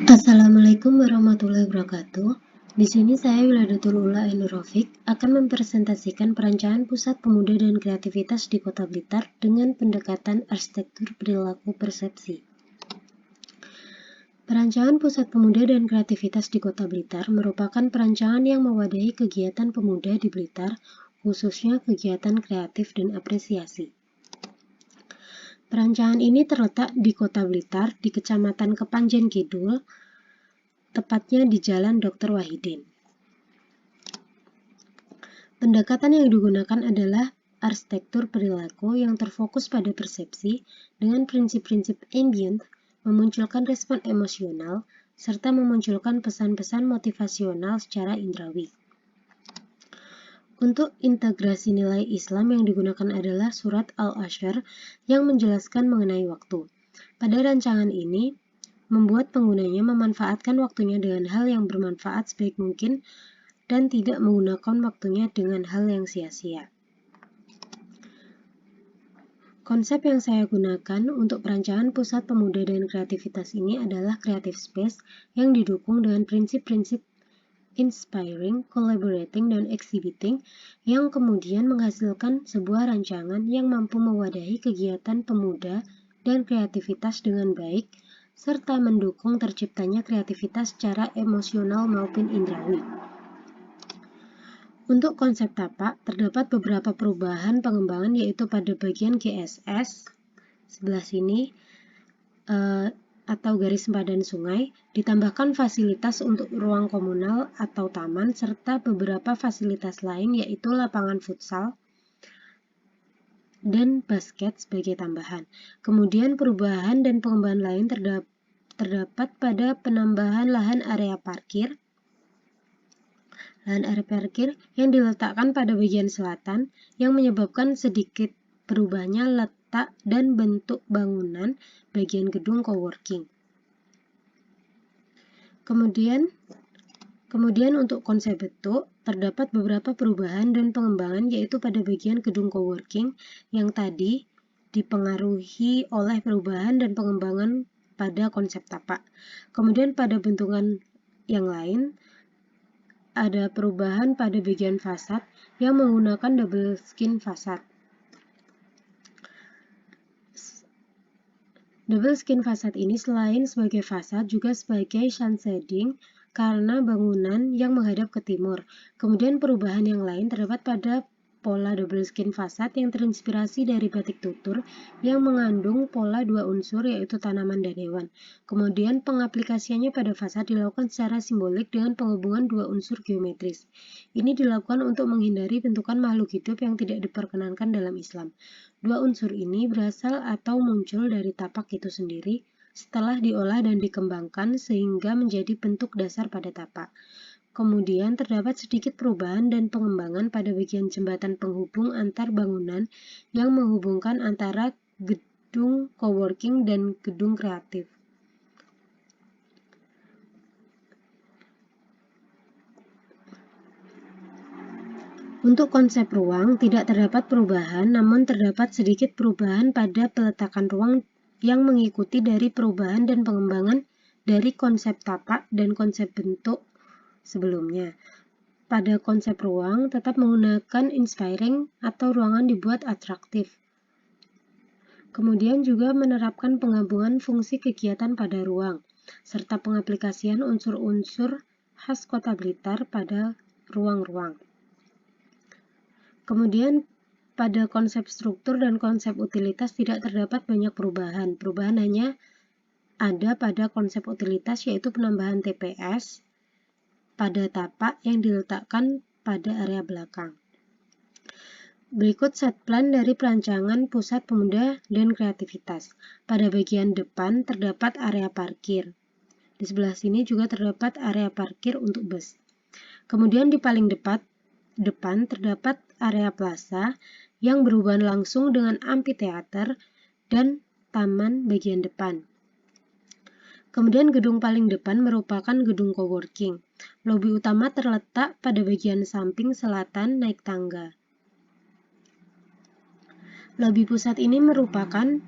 Assalamualaikum warahmatullahi wabarakatuh. Di sini saya Wiladatul Ula Ainur akan mempresentasikan perancangan Pusat Pemuda dan Kreativitas di Kota Blitar dengan pendekatan arsitektur perilaku persepsi. Perancangan Pusat Pemuda dan Kreativitas di Kota Blitar merupakan perancangan yang mewadahi kegiatan pemuda di Blitar, khususnya kegiatan kreatif dan apresiasi. Perancangan ini terletak di Kota Blitar, di Kecamatan Kepanjen Kidul, tepatnya di Jalan Dr. Wahidin. Pendekatan yang digunakan adalah arsitektur perilaku yang terfokus pada persepsi dengan prinsip-prinsip ambient, memunculkan respon emosional, serta memunculkan pesan-pesan motivasional secara indrawi. Untuk integrasi nilai Islam yang digunakan adalah surat Al-Asyr yang menjelaskan mengenai waktu. Pada rancangan ini, membuat penggunanya memanfaatkan waktunya dengan hal yang bermanfaat sebaik mungkin dan tidak menggunakan waktunya dengan hal yang sia-sia. Konsep yang saya gunakan untuk perancangan Pusat Pemuda dan Kreativitas ini adalah creative space yang didukung dengan prinsip-prinsip inspiring, collaborating, dan exhibiting yang kemudian menghasilkan sebuah rancangan yang mampu mewadahi kegiatan pemuda dan kreativitas dengan baik, serta mendukung terciptanya kreativitas secara emosional maupun indrawi. Untuk konsep tapak, terdapat beberapa perubahan pengembangan yaitu pada bagian GSS, sebelah sini, atau garis sempadan sungai, ditambahkan fasilitas untuk ruang komunal atau taman, serta beberapa fasilitas lain yaitu lapangan futsal dan basket sebagai tambahan. Kemudian perubahan dan pengembangan lain terdapat pada penambahan lahan area parkir yang diletakkan pada bagian selatan yang menyebabkan sedikit berubahnya letak dan bentuk bangunan bagian gedung coworking. Kemudian untuk konsep bentuk, terdapat beberapa perubahan dan pengembangan yaitu pada bagian gedung coworking yang tadi dipengaruhi oleh perubahan dan pengembangan pada konsep tapak. Kemudian pada bentukan yang lain, ada perubahan pada bagian fasad yang menggunakan double skin fasad. Double skin fasad ini selain sebagai fasad juga sebagai sun shading karena bangunan yang menghadap ke timur. Kemudian perubahan yang lain terdapat pada pola double skin fasad yang terinspirasi dari batik tutur yang mengandung pola dua unsur yaitu tanaman dan hewan. Kemudian pengaplikasiannya pada fasad dilakukan secara simbolik dengan penghubungan dua unsur geometris. Ini dilakukan untuk menghindari bentukan makhluk hidup yang tidak diperkenankan dalam Islam. Dua unsur ini berasal atau muncul dari tapak itu sendiri setelah diolah dan dikembangkan sehingga menjadi bentuk dasar pada tapak. Kemudian terdapat sedikit perubahan dan pengembangan pada bagian jembatan penghubung antar bangunan yang menghubungkan antara gedung coworking dan gedung kreatif. Untuk konsep ruang tidak terdapat perubahan, namun terdapat sedikit perubahan pada peletakan ruang yang mengikuti dari perubahan dan pengembangan dari konsep tapak dan konsep bentuk sebelumnya. Pada konsep ruang tetap menggunakan inspiring atau ruangan dibuat atraktif. Kemudian juga menerapkan penggabungan fungsi kegiatan pada ruang, serta pengaplikasian unsur-unsur khas Kota Blitar pada ruang-ruang. Kemudian pada konsep struktur dan konsep utilitas tidak terdapat banyak perubahan. Perubahan hanya ada pada konsep utilitas yaitu penambahan TPS pada tapak yang diletakkan pada area belakang. Berikut set plan dari perancangan Pusat Pemuda dan Kreativitas. Pada bagian depan terdapat area parkir. Di sebelah sini juga terdapat area parkir untuk bus. Kemudian di paling depan terdapat area plaza yang berhubungan langsung dengan amphitheater dan taman bagian depan. Kemudian gedung paling depan merupakan gedung coworking. Lobi utama terletak pada bagian samping selatan naik tangga. Lobi pusat ini merupakan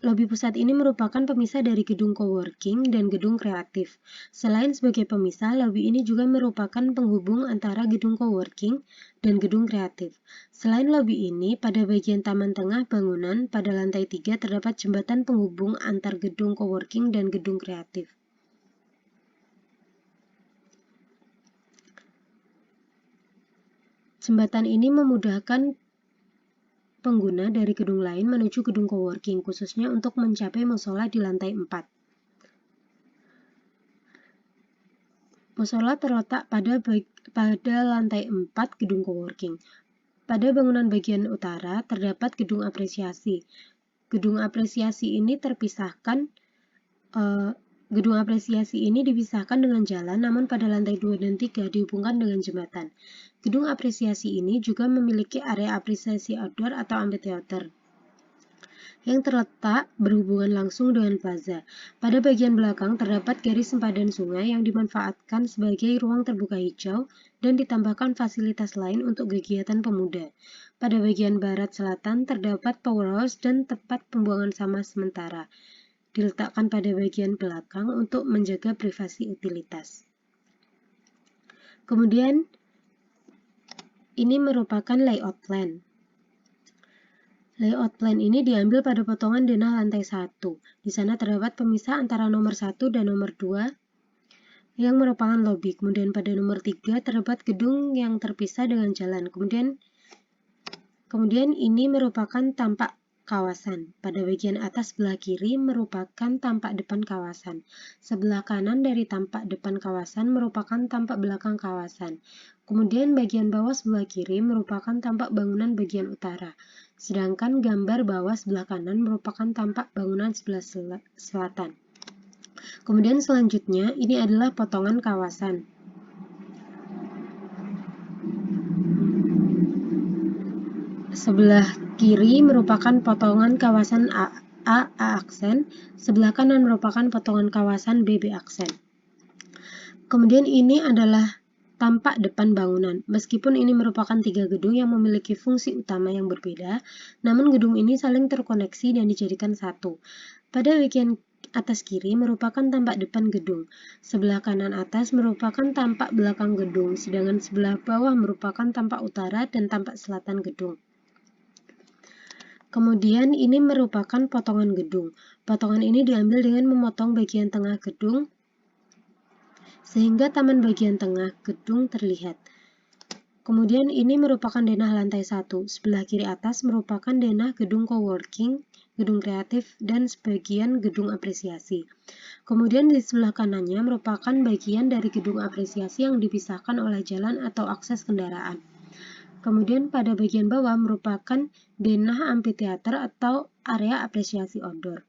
Lobi pusat ini merupakan pemisah dari gedung coworking dan gedung kreatif. Selain sebagai pemisah, lobi ini juga merupakan penghubung antara gedung coworking dan gedung kreatif. Selain lobi ini, pada bagian taman tengah bangunan pada lantai 3 terdapat jembatan penghubung antar gedung coworking dan gedung kreatif. Jembatan ini memudahkan pengguna dari gedung lain menuju gedung coworking, khususnya untuk mencapai musola di lantai 4. Musola terletak pada lantai 4 gedung coworking. Pada bangunan bagian utara terdapat gedung apresiasi. Gedung apresiasi ini dipisahkan dengan jalan, namun pada lantai 2 dan 3 dihubungkan dengan jembatan. Gedung apresiasi ini juga memiliki area apresiasi outdoor atau amphitheater yang terletak berhubungan langsung dengan plaza. Pada bagian belakang terdapat garis sempadan sungai yang dimanfaatkan sebagai ruang terbuka hijau dan ditambahkan fasilitas lain untuk kegiatan pemuda. Pada bagian barat selatan terdapat powerhouse dan tempat pembuangan sampah sementara. Diletakkan pada bagian belakang untuk menjaga privasi utilitas. Kemudian, ini merupakan layout plan. Layout plan ini diambil pada potongan denah lantai 1. Di sana terdapat pemisah antara nomor 1 dan nomor 2 yang merupakan lobi. Kemudian pada nomor 3 terdapat gedung yang terpisah dengan jalan. Kemudian ini merupakan tampak kawasan. Pada bagian atas sebelah kiri merupakan tampak depan kawasan. Sebelah kanan dari tampak depan kawasan merupakan tampak belakang kawasan. Kemudian bagian bawah sebelah kiri merupakan tampak bangunan bagian utara. Sedangkan gambar bawah sebelah kanan merupakan tampak bangunan sebelah selatan. Kemudian selanjutnya ini adalah potongan kawasan. Sebelah kiri merupakan potongan kawasan A aksen, sebelah kanan merupakan potongan kawasan B aksen. Kemudian ini adalah tampak depan bangunan. Meskipun ini merupakan 3 gedung yang memiliki fungsi utama yang berbeda, namun gedung ini saling terkoneksi dan dijadikan satu. Pada bagian atas kiri merupakan tampak depan gedung, sebelah kanan atas merupakan tampak belakang gedung, sedangkan sebelah bawah merupakan tampak utara dan tampak selatan gedung. Kemudian ini merupakan potongan gedung. Potongan ini diambil dengan memotong bagian tengah gedung sehingga taman bagian tengah gedung terlihat. Kemudian ini merupakan denah lantai 1. Sebelah kiri atas merupakan denah gedung coworking, gedung kreatif, dan sebagian gedung apresiasi. Kemudian di sebelah kanannya merupakan bagian dari gedung apresiasi yang dipisahkan oleh jalan atau akses kendaraan. Kemudian pada bagian bawah merupakan denah amphitheater atau area apresiasi outdoor.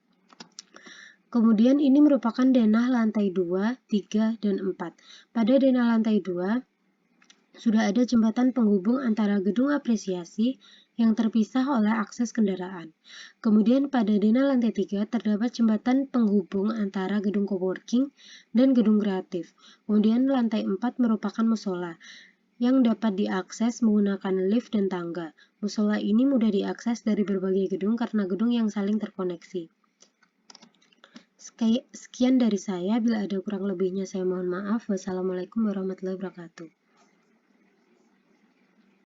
Kemudian ini merupakan denah lantai 2, 3, dan 4. Pada denah lantai 2, sudah ada jembatan penghubung antara gedung apresiasi yang terpisah oleh akses kendaraan. Kemudian pada denah lantai 3 terdapat jembatan penghubung antara gedung coworking dan gedung kreatif. Kemudian lantai 4 merupakan musola yang dapat diakses menggunakan lift dan tangga. Musola ini mudah diakses dari berbagai gedung karena gedung yang saling terkoneksi. Sekian dari saya, bila ada kurang lebihnya saya mohon maaf. Wassalamualaikum warahmatullahi wabarakatuh.